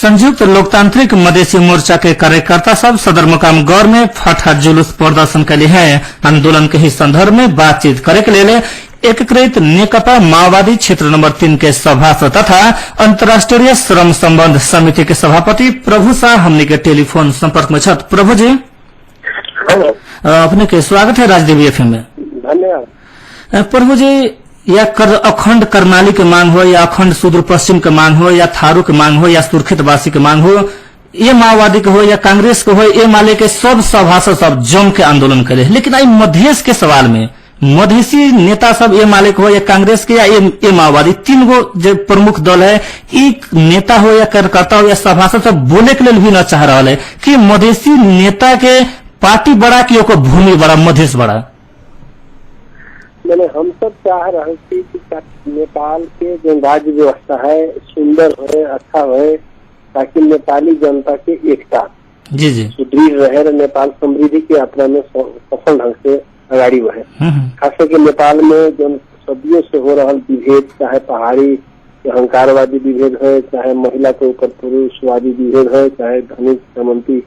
संयुक्त लोकतांत्रिक मधेसी मोर्चा के कार्यकर्ता सब सदरमुकाम गौर में फटा जुलूस प्रदर्शन के लिए है। आंदोलन के ही संदर्भ में बातचीत करे के लिए एकीकृत नेकपा माओवादी क्षेत्र नंबर 3 के सभासद तथा अंतर्राष्ट्रीय श्रम संबंध समिति के सभापति प्रभु शाह हमने के टेलीफोन संपर्क में छत। प्रभु जी अपने के स्वागत है राजदेवी एफएम में। धन्यवाद। प्रभु जी या अखंड कर्णाली की मांग हो या अखंड सुदूर पश्चिम की मांग हो या थारू की मांग हो या सुर्खेतवासी की मांग हो, ये माओवादी के हो या कांग्रेस के हो, ये माले के सब सभासद सब जम के आंदोलन करे। लेकिन आई मधेश के सवाल में मधेसी नेता सब ये मालिक हो या कांग्रेस के या ये माओवादी, तीन गो जो प्रमुख दल है, एक नेता हो या कार्यकर्ता हो या सभासद सब बोले के लिए भी न चाह रहा है कि मधेसी नेता के पार्टी बड़ा कि ओकर भूमि बड़ा, मधेश बड़ा। मैंने हम सब चाह रहे थे कि नेपाल के जो राज्य व्यवस्था है सुंदर हो, अच्छा हो, ताकि नेपाली जनता के एकता जी सुदृढ़ रहे, नेपाल समृद्धि की यात्रा में सफल ढंग से अगाड़ी बढ़े। खास करके नेपाल में जो सदियों से हो रहा विभेद, चाहे पहाड़ी अहंकारवादी विभेद है, चाहे महिला के ऊपर पुरुषवादी विभेद है, चाहे धनिक सामंती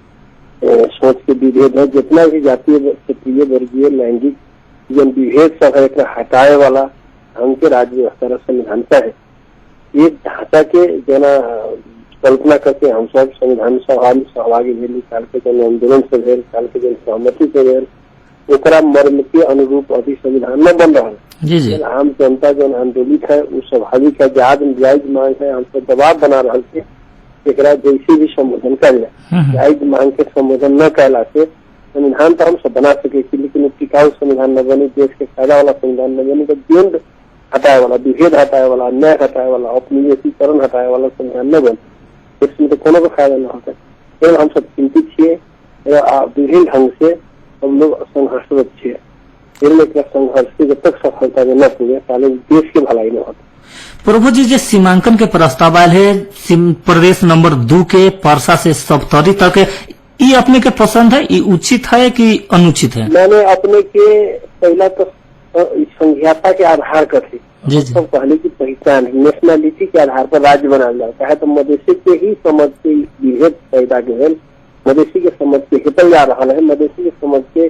सोच के विभेद है, जितना भी जातीय क्षेत्रीय वर्गीय लैंगिक जन विभेद सब है, एक हटाए वाला ढंग के राज्य व्यवस्था संविधान का है। एक ढांचा के जना कल्पना करके हम सब संविधान सभा में सहभागी भेल, काल के जन आंदोलन से भेल, काल के जन सहमति से भेल, ओकरा मर्म के अनुरूप अभी संविधान में बन रहा है। आम जनता जन आंदोलित है वो स्वाभाविक है, जायज मांग है, हम सब दबाव बना रहे थे एकरा जैसे भी संबोधन कर जाए। जायज मांग के संबोधन न कैला से संविधान तो हम सब बना सके, लेकिन टिकाऊ संविधान न बने, देश के फायदा वाला संविधान न बने, तो द्वंद हटाए वाला, विभेद हटाए वाला, अन्याय हटाए वाला, औपनिवेशीकरण हटाए वाला संविधान न बने, इसमें तो कोनो को फायदा न होता। केवल हम सब चिंतित छे, विभिन्न ढंग से हम लोग संघर्षरत छे। संघर्ष के जब तक सफलता में न पूरे ताले देश के भलाई न होता। प्रभु जी जो सीमांकन के प्रस्ताव आयल है प्रदेश नंबर 2 के परसा से सप्तरी तक, ये अपने के पसंद है, ये उचित है कि अनुचित है? मैंने अपने के पहला तो संघीयता के आधार पर थी, तो पहले की पहचान है, नेशनलिटी के आधार पर राज्य बनाया जाए, चाहे तो मधेसी के ही समझ के विभेद पैदा के मधेसी के समझ के हितल जा रहा है, मधेसी के समझ के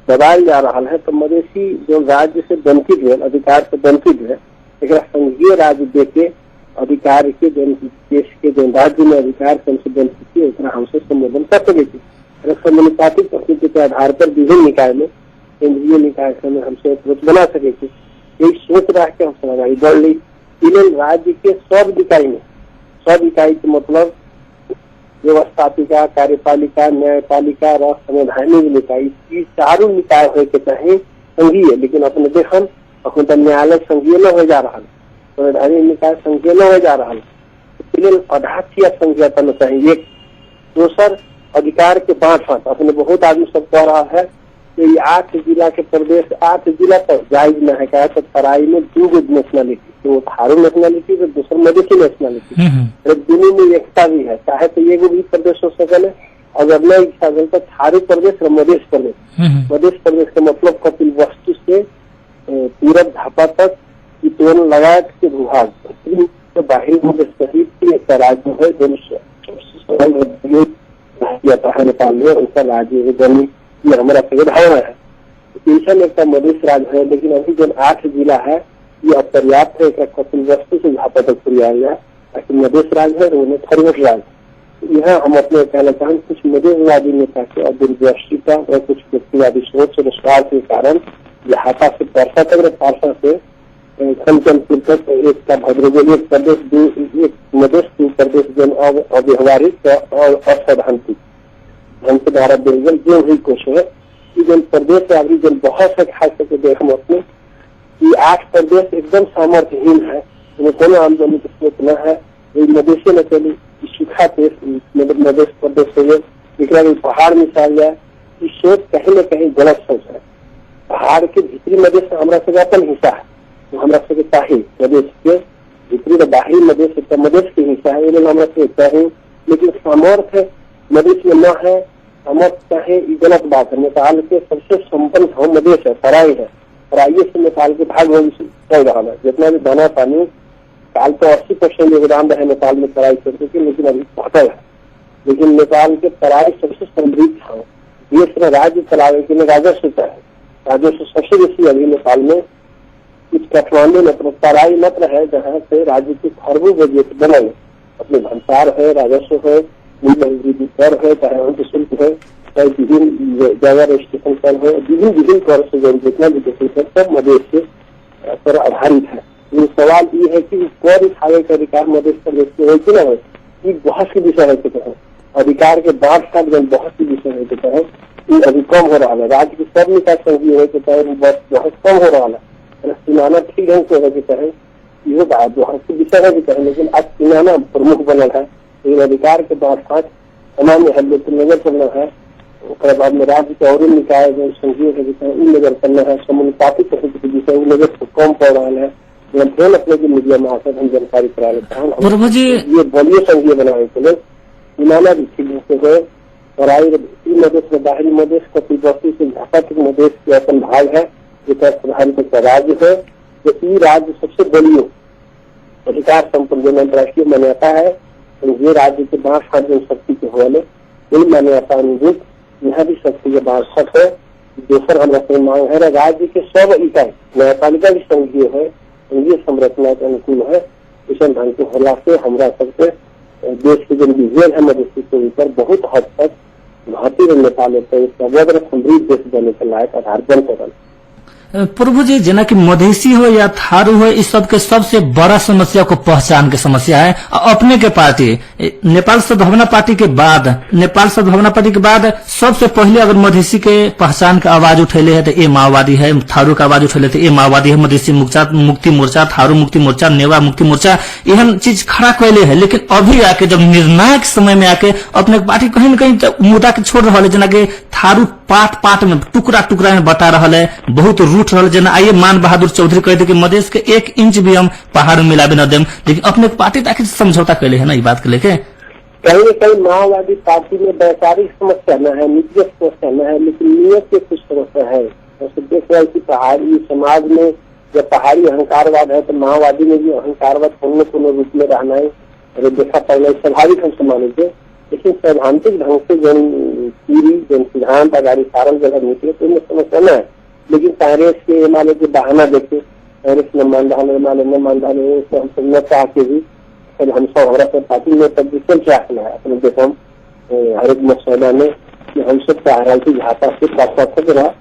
दबाल जा रहा है, तो मधेसी जो राज्य से वंचित है, अधिकार से वंचित है, एक संघीय राज्य दे के अधिकार के देश के जो राज्य में अधिकार से हमसे वंचित है, हमसे संबोधन कर सके थी। समानुपातिक प्रकृति के आधार पर विभिन्न निकाय में, केंद्रीय निकाय में हमसे अप्रोच बना सके थी। यही सोच रहा के हम आगे बढ़ ली। राज्य के सब इकाई में, सब इकाई के मतलब व्यवस्थापिका, कार्यपालिका, न्यायपालिका और संवैधानिक निकाय, ये चारों निकाय हो के चाहे संघीय, लेकिन अपने देखन अपने तो न्यायालय संघीय न हो जा रहा, संवैधानिक निकाय संघीय न हो जा रहा, अधाक्ष या संघीयता न चाहिए। एक दोसर अधिकार के बांट अपने बहुत आदमी सब कह रहा है कि 8 जिला के प्रदेश, 8 जिला तक जायज न है, क्या तो तराई में 2 नेशनलिटी, तो थारू नेशनलिटी तो दूसरा मधेसी नेशनलिटी, दोनों में एकता भी है, चाहे तो ये भी प्रदेश हो सकल है, अगर न इच्छा तो थारू प्रदेश और मधेश प्रदेश। मधेश प्रदेश का मतलब कपिल वस्तु से पूरब धापा तक दोनों लगायत के विभाग तो बाहरी मधेश सहित एक राज्य है जो है नेपाल में, उसका राज्य है, ये हमारा संविधान है। ऐसा एक मधेश राज्य है, लेकिन अभी जो 8 जिला है ये अपर्याप्त है, कपिल वस्तु से झापा तक फरियाल जाए, ताकि मधेश राज्य है उन्हें थरवट राज्य। यह हम अपने कहना चाहें कुछ मधेशवादी नेता के और दूरदर्शिता और कुछ व्यक्तिवादी सोच और स्वार्थ के कारण झापा से परसा तक, परसा से कंचनपुर तक एक का भद्रगोल, एक प्रदेश एक मधेश 2 प्रदेश जन अव्यवहारिक और असैद्धांतिक ढंग से धारा बिल्कुल जो भी कुछ है, जन प्रदेश अभी जन बहुत से खास करके देख हम अपने कि 8 प्रदेश एकदम सामर्थ्यहीन है, कोनो आमदनी की स्रोत न है, मधेसी न चली, सूखा मधेश प्रदेश है, पहाड़ मिसाल जाए, इस सोच कहीं न कहीं गलत सोच है। पहाड़ के भीतरी मधेश हमारा से अपन हिस्सा है, हमारा से चाहे मधेश के भीतरी तो बाहरी मधेश मधेश के हिस्सा है, हमारा से चाहे, लेकिन सामर्थ्य मधेश में न है, सामर्थ्य चाहे ये गलत बात है। नेपाल के सबसे संपन्न मधेश है, तराई है, तराई से नेपाल के भाग भविष्य चल रहा है, जितना भी दाना पानी काल तो 80% योगदान रहे नेपाल में तराई क्षेत्र के, लेकिन अभी घटल है। लेकिन नेपाल के तराई सबसे समृद्ध था, देश में राज्य चलावे के लिए राजस्व है, राजस्व सबसे बेसी अभी नेपाल में कुछ काठमांडू मतलब तराई मात्र है जहाँ से राज्य के खरबों बजट बनल, अपने भंसार है, राजस्व है, मूल्य कर है, चाहे उनके शुल्क है, चाहे विभिन्न जगह रजिस्ट्रेशन कर है, विभिन्न कर से जितना भी सब मधेश से पर आधारित है। ये सवाल ये है कि कर उठावे का अधिकार मधेश प्रदेश के हो कि न हो, ये बहुत सी विषय है है अधिकार के बाढ़ साथ बहुत सी विषय है है, ये अभी कम हो रहा है। राज्य के सब निकाय संघीय है बहुत कम हो रहा है, सीमाना ठीक ढंग से है, ये बहुत सी विषय है, लेकिन आज सीमाना प्रमुख बनल है। लेकिन अधिकार के बाढ़ साथ सामान्य है, लेकिन नजर करना है, उसके बाद में राज्य के और निकाय जो संघीय है नजर करना है, समानुपातिक विषय नजर कम पड़ रहा है। फिर अपने की मीडिया में आकर हम जानकारी करा लेते हैं, ये बलिए संघीय बनाने के लिए सीमाना भी ठीक से है। तराई मधेश में बाहरी मधेश कपिलवस्तु से घाटात्मक मधेश के अपन भाग है, जो प्रधानमंत्री राज्य है, तो ये राज्य सबसे बलियो अधिकार संपन्न जो अंतर्राष्ट्रीय मान्यता है, तो ये राज्य के 5 जनशक्ति के होने यही मान्यता अनुरूप यहाँ भी शक्ति के 62 है। दूसरा हमारा मांग है राज्य के सब इकाई न्यायपालिका भी संघीय है, संघीय संरचना के अनुकूल है। इस ढंग के होला से हमारा सबसे देश के जो विजन है मधेश के ऊपर बहुत हद तक भारतीय नेपाल समृद्ध देश बनने के लायक आधार बन सकल। प्रभु जी, जना कि मधेसी हो या थारू हो, इस सब के सबसे बड़ा समस्या को पहचान के समस्या है। अपने के पार्टी नेपाल सद्भावना पार्टी के बाद सबसे पहले अगर मधेसी के पहचान के आवाज उठेले है तो ये माओवादी है, थारू का आवाज उठेले तो ये माओवादी है, मधेसी मुक्ति मोर्चा, थारू मुक्ति मोर्चा, नेवा मुक्ति मोर्चा यह चीज खड़ा कैले है। लेकिन अभी आके जब निर्णायक समय में आके अपने पार्टी कहीं न कहीं मुद्दा के छोड़ रहा है, जना कि थारू पाट में टुकड़ा में बता रहा है, बहुत रूठ रहा जना। आइए मान बहादुर चौधरी कह दे कि मधेश के 1 इंच भी हम पहाड़ में मिलाबे न देम, लेकिन अपने पार्टी ताकि समझौता कैले है ना, ये बात के लेके कहीं न कहीं माओवादी पार्टी में वैचारिक समस्या न है, नीतिगत समस्या न है, लेकिन नियत के कुछ समस्या है। जैसे देख रहे की पहाड़ी समाज में जब पहाड़ी अहंकारवाद है तो माओवादी में भी अहंकारवाद कोनो रूप में रहना है, देखा पहले स्वाभाविक हम से माने थे। लेकिन सैद्धांतिक ढंग से जन सिद्धांत अगाड़ी सारल जगह निकले तो इनमें समस्या न है। लेकिन कांग्रेस के माले के बहाना देखे, कांग्रेस न मान रहा तो हम सब न चाह के भी हम सब हमारा सब पार्टी में तब्दील चाहना है अपने देश हम हर एक मसौदा में हम सब चाह रहा है झापा से प्राप्त रहा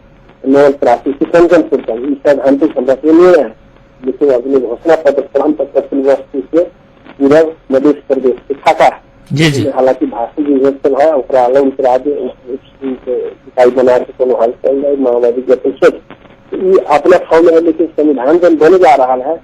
नवल प्राप्ति से कंकन करता है। सैद्धांतिक संरचना नहीं है, लेकिन अपने घोषणा पत्र प्रमाण पत्र वस्तु से पूरा मध्य प्रदेश से खाता है। हालांकि भाषा विभेद है अलग इकाई बना के कोनो हल चल रहा है माओवादी के अपेक्षा अपना ठाव में है। लेकिन संविधान जब बने जा रहा है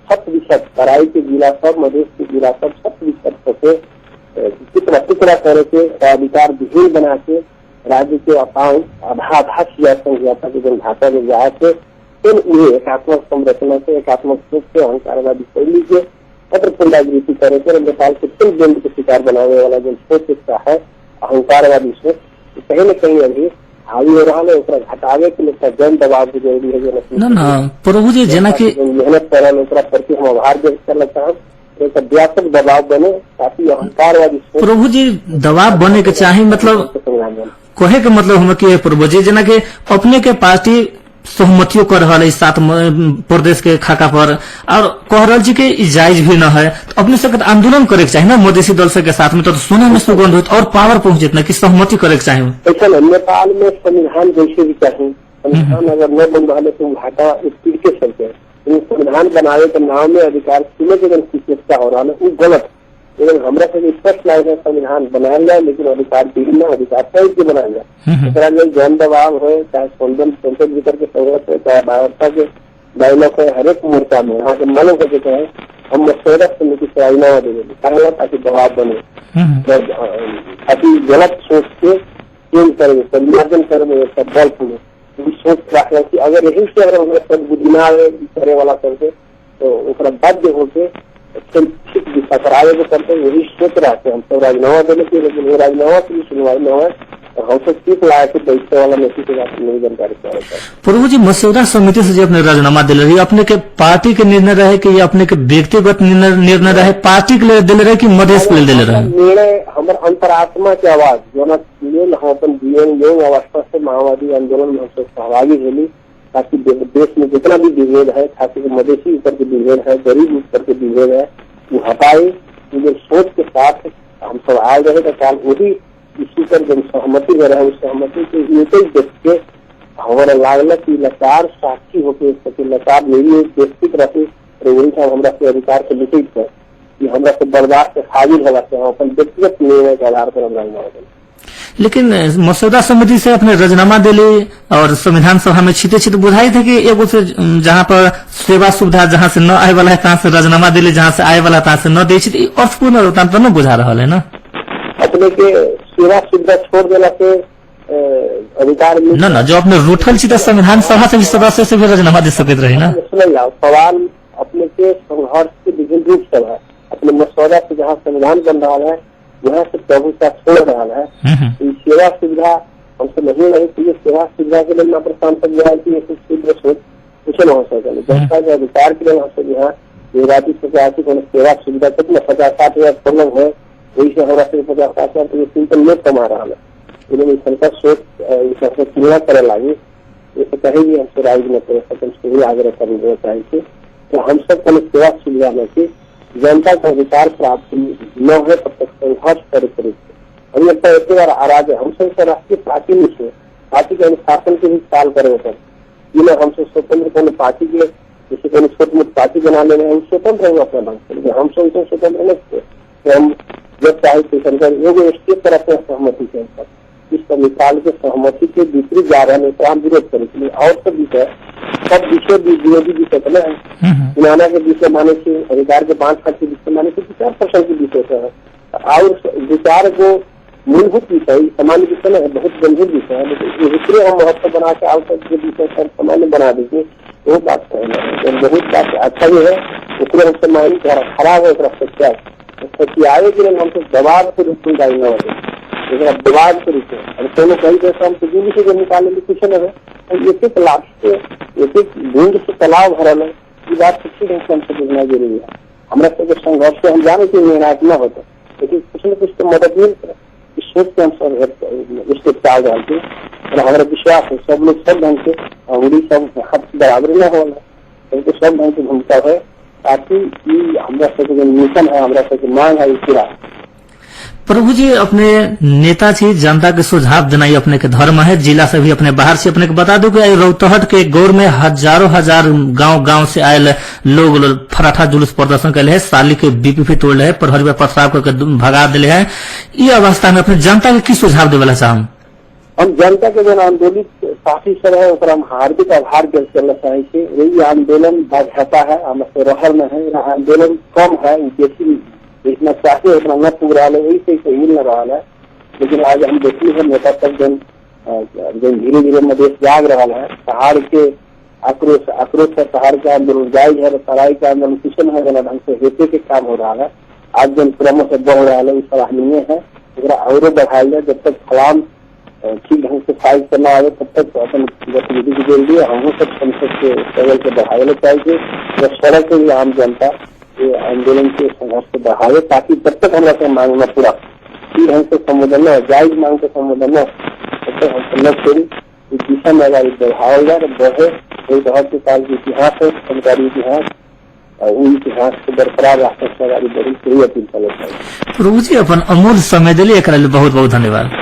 7% तराई के जिला सब मधेश के जिला सब 7% से टुकड़ा करे के अधिकार विहीन बना के राज्य के अकाउंट आधा समझौता के जन घाटा में जाए थे, फिर उन्हें एकात्मक संरचना से एकात्मक रूप से अहंकारवादी शैली के पत्र पुनरावृत्ति करे थे। नेपाल के फिर द्वंद के शिकार बनाने वाला जो सोच है अहंकारवादी सोच, कहीं न कहीं अभी हावी हो रहा है। घटावे के लिए जन दबाव की जरूरी है। प्रभु जी, जना की मेहनत कर प्रति हम आभार व्यक्त करना चाहब, एक व्यापक दबाव बने ताकि अहंकारवादी प्रभु जी दबाव बने के चाहिए। मतलब कहे के मतलब हम की प्रभु जी, जना के अपने के पार्टी सहमतियों कर रहा है 7 प्रदेश के खाका पर और कह रहा जी के जायज भी न है, तो अपने सब आंदोलन करे के चाहिए ना मधेसी दल से के साथ में, तो सोना में सुगंध हो और पावर पहुंचे इतना की सहमति करे के चाहिए। ऐसा नेपाल में संविधान जैसे भी चाहिए, संविधान अगर न बन रहा है तो घाटा स्पीड के चलते हैं। संविधान बनावे के नाम में अधिकार सीने के चेष्टा हो रहा है वो गलत। लेकिन हमारा से स्पष्ट लाइन है संविधान बनाया जाए, लेकिन अधिकार विहीन अधिकार सही के बनाया जाए। जन दबाव हो चाहे संसद भीतर के सहूलत हो चाहे भाजपा के डायलॉग है, हर एक मोर्चा में वहाँ के मानव करके कहे हम मशवरा समिति से राजीनामा देंगे ताकि दबाव बने, ताकि गलत सोच के चेंज करेंगे, परिमार्जन करेंगे, बल खुले सोच रखना कि अगर यही से अगर बुद्धिमा करे वाला करके तो बाध्य होके ठीक दिशा करावे को करते वही सोच रहे थे हम सब राजीनामा देने के, लेकिन वो राजीनामा की सुनवाई न हो और हमसे सीख लाया कि बैठने वाला नेता के बात नहीं जानकारी क्या होता है। प्रभु जी, मसौदा समिति से जो अपने राजीनामा दिले रही, अपने के पार्टी के निर्णय रहे कि अपने के व्यक्तिगत निर्णय रहे, पार्टी के लिए दिले रहे कि मधेश के लिए दिले रहे? निर्णय हमारे अंतरात्मा की आवाज जो हम अपन जीवन योग अवस्था से माओवादी आंदोलन में हमसे सहभागी होली, ताकि देश में जितना भी विभेद है, खास करके मधेसी ऊपर के विभेद है, गरीब ऊपर के विभेद है, वो हटाए, जो सोच के साथ हम सब आए रहे तो काल वही इसी पर जब सहमति में रहे, उस सहमति के एक ही देख के हमारा लागल की लचार साक्षी होके सके, लचार मेरी एक व्यक्तिक रहे, वही सब हमरा के अधिकार के लिखित है कि हमरा से बर्दाश्त हाजिर होला से अपन व्यक्तिगत निर्णय के आधार पर हम राजीनामा दें। लेकिन मसौदा समिति से अपने राजीनामा दिले और संविधान सभा में छीटे छीटे बुझाई थे कि एगो से जहाँ पर सेवा सुविधा जहाँ से न आए वाला है तहाँ से राजीनामा दिले, जहाँ से आए वाला तहाँ से न दे, अर्थपूर्ण तो न बुझा रहा है ना? अपने के सेवा सुविधा छोड़ देला से अधिकार न जो अपने रूठल छी संविधान सभा से भी सदस्य से भी राजीनामा दे सकते रहे ना? सवाल अपने के संघर्ष के विभिन्न रूप से है। अपने मसौदा से जहाँ संविधान बन रहा है वहाँ से प्रभुता छोड़ रहा है, सेवा सुविधा हमसे नहीं तो ये सेवा सुविधा के लिए पर सांसद जो है कुछ न हो सके, जनता के अधिकार के लिए हमसे जो है राज्य सरकार की सेवा सुविधा कितना 50-60 हजार है, वही से हमारा 50-60 हजार तो सिंपल लोग कमा रहा है, उन्होंने सरकार सोच तुलना करे लगी, जैसे कहेंगे हमसे राज्य न करे सके आग्रह करने चाहिए। तो हम सब को सेवा सुविधा में से जनता का अधिकार प्राप्त न हो तब तक संघर्ष करे। हमें लगता है एक बार आराज है हमसे राष्ट्रीय पार्टी में से पार्टी के अनुशासन के भी ख्याल करे होता है, हमसे स्वतंत्र को पार्टी के जैसे कोई छोटी मोटी पार्टी बना ले रहे हैं, हम स्वतंत्र होंगे अपना ढंग से, हमसे उनसे स्वतंत्र नहीं थे तो हम जब चाहे तो स्टेट तरफ से सहमति के अंतर इस पर निकाल के सहमति के दूसरी जा रहे हैं तो हम विरोध करें और सब विषय सब विषय विरोधी विषय तो है, चुनाना के विषय माने से अधिकार के 5% के विषय माने से 4% के विषय है, और विचार को मूलभूत विषय सामान्य विषय है, बहुत गंभीर विषय है, लेकिन दूसरे हम महत्व बना के आवश्यक जो विषय सब सामान्य बना दीजिए वो बात है। बहुत बात अच्छा भी है, उसमें हमसे माइंड खराब है, आए कि हमसे दबाव के रूप में डालना होगा, दबाव के रूप में दोनों कई जैसा हम दिल्ली से जो निकालने की कुछ न है, एक एक लाख से एक एक बूंद से तालाब भरल है, ये बात सच्ची ढंग से हमसे बुझना जरूरी है। हमारा सबके संघर्ष से हम जाने की निर्णायक न होता, लेकिन कुछ न कुछ तो मदद मिल इस सोच के हम सब उसके चाल डालते और हमारा विश्वास है सब लोग सब ढंग से अंगुली सब हाथ बराबर न होगा, क्योंकि सब ढंग की भूमिका है ताकि हमारा सबके जो मिशन है, हमारा सबकी मांग है, पूरा। प्रभु जी, अपने नेता छी, जनता के सुझाव देना अपने के धर्म है, जिला से भी अपने बाहर से अपने के बता दो कि रौतहट के गौर में हजारों हजार गांव से आये लोग फराठा जुलूस प्रदर्शन करे है, साली के बीपीपी तोड़ है, प्रहरी में पथराव करके भगा दिले है। ये अवस्था में अपने जनता के की सुझाव देवेला चाहूँ? हम जनता के जो आंदोलित साथी सब है हम हार्दिक आभार व्यक्त करना चाहिए। यही आंदोलन बाध्यता है, हमारे रहर में है, आंदोलन कम है, जैसी इतना चाहिए उतना न पूग रहा है, वही से मिल न रहा है, लेकिन आज हम देखते हैं नेता सब जन धीरे धीरे मधेश जाग रहा है। पहाड़ के आक्रोश है, पहाड़ का आंदोलन जायज है, तराई का आंदोलन किशन है, जना ढंग से हेते के काम हो रहा है, आज जन क्रम से बढ़ रहा है, सराहनीय है, और बढ़ाया जाए। जब तक फलाम ठीक ढंग से फाइल करना आए तब तक अपन गतिविधि की जरूरी है, हम सब संसद के लेवल से बढ़ाने चाहिए, सड़क के लिए आम जनता आंदोलन के संघर्ष से बढ़ावे, ताकि तब तक हमारा से मांग न पूरा ठीक ढंग से संबोधन न जायज मांग के संबोधन न तब तक हम न छोड़ी इस दिशा में अगर बढ़ाया जाए बढ़े। बहुत से साल के इतिहास है, सरकारी इतिहास, उन इतिहास को बरकरार रखने से बढ़ी अपील करना चाहिए। प्रभु जी, अपन अमूल्य समय दिले, बहुत बहुत धन्यवाद।